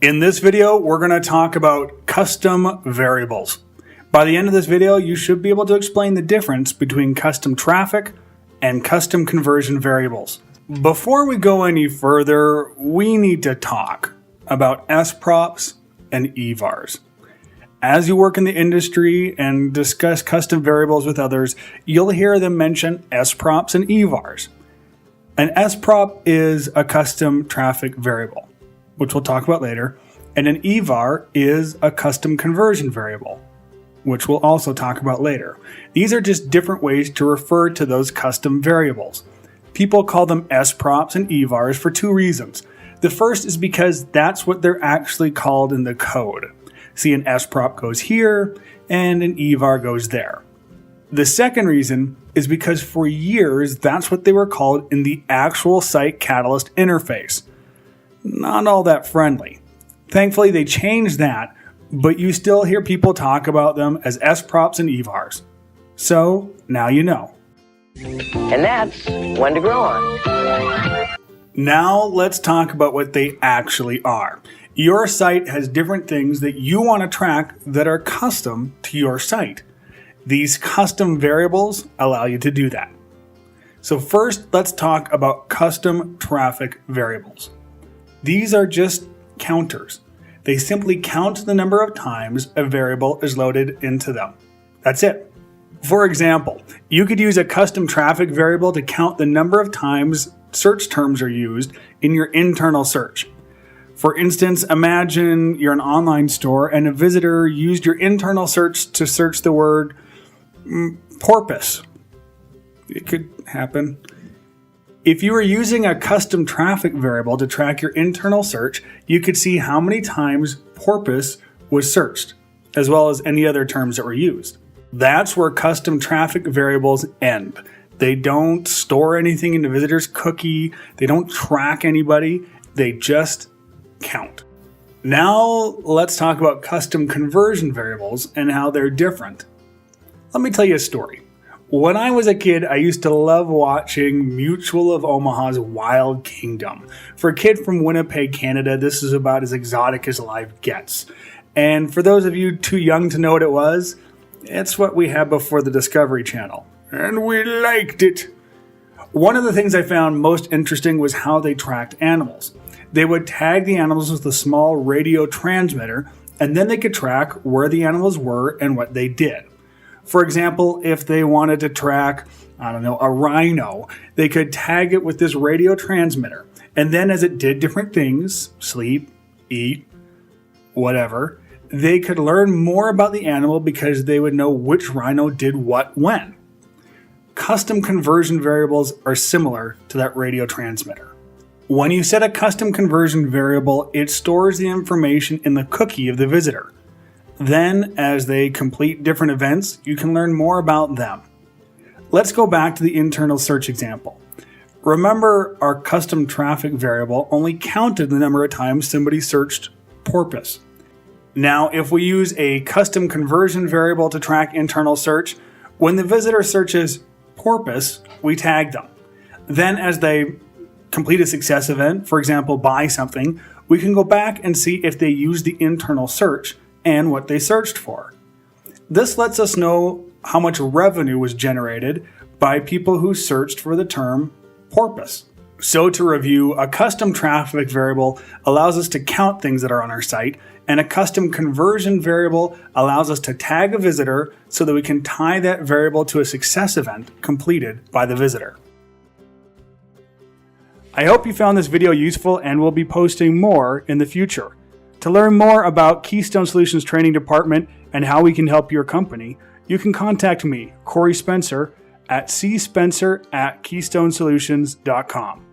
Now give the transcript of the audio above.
In this video, we're going to talk about custom variables. By the end of this video, you should be able to explain the difference between custom traffic and custom conversion variables. Before we go any further, we need to talk about SPROPs and EVARs. As you work in the industry and discuss custom variables with others, you'll hear them mention SPROPs and EVARs. An SPROP is a custom traffic variable, which we'll talk about later, and an EVAR is a custom conversion variable, which we'll also talk about later. These are just different ways to refer to those custom variables. People call them SPROPs and EVARs for two reasons. The first is because that's what they're actually called in the code. See, an SPROP goes here and an EVAR goes there. The second reason is because for years, that's what they were called in the actual SiteCatalyst interface. Not all that friendly. Thankfully, they changed that, but you still hear people talk about them as SPROPs and EVARs. So, now you know. And that's one to grow on. Now, let's talk about what they actually are. Your site has different things that you want to track that are custom to your site. These custom variables allow you to do that. So first, let's talk about custom traffic variables. These are just counters. They simply count the number of times a variable is loaded into them. That's it. For example, you could use a custom traffic variable to count the number of times search terms are used in your internal search. For instance, imagine you're an online store and a visitor used your internal search to search the word porpoise. It could happen. If you were using a custom traffic variable to track your internal search, you could see how many times porpoise was searched, as well as any other terms that were used. That's where custom traffic variables end. They don't store anything in the visitor's cookie. They don't track anybody. They just count. Now let's talk about custom conversion variables and how they're different. Let me tell you a story. When I was a kid, I used to love watching Mutual of Omaha's Wild Kingdom. For a kid from Winnipeg, Canada, this is about as exotic as life gets. And for those of you too young to know what it was, it's what we had before the Discovery Channel. And we liked it. One of the things I found most interesting was how they tracked animals. They would tag the animals with a small radio transmitter, and then they could track where the animals were and what they did. For example, if they wanted to track, a rhino, they could tag it with this radio transmitter. And then as it did different things, sleep, eat, whatever, they could learn more about the animal because they would know which rhino did what when. Custom conversion variables are similar to that radio transmitter. When you set a custom conversion variable, it stores the information in the cookie of the visitor. Then, as they complete different events, you can learn more about them. Let's go back to the internal search example. Remember, our custom traffic variable only counted the number of times somebody searched porpoise. Now, if we use a custom conversion variable to track internal search, when the visitor searches porpoise, we tag them. Then, as they complete a success event, for example, buy something, we can go back and see if they used the internal search and what they searched for. This lets us know how much revenue was generated by people who searched for the term porpoise. So to review, a custom traffic variable allows us to count things that are on our site, and a custom conversion variable allows us to tag a visitor so that we can tie that variable to a success event completed by the visitor. I hope you found this video useful and will be posting more in the future. To learn more about Keystone Solutions Training Department and how we can help your company, you can contact me, Corey Spencer, at cspencer@keystonesolutions.com.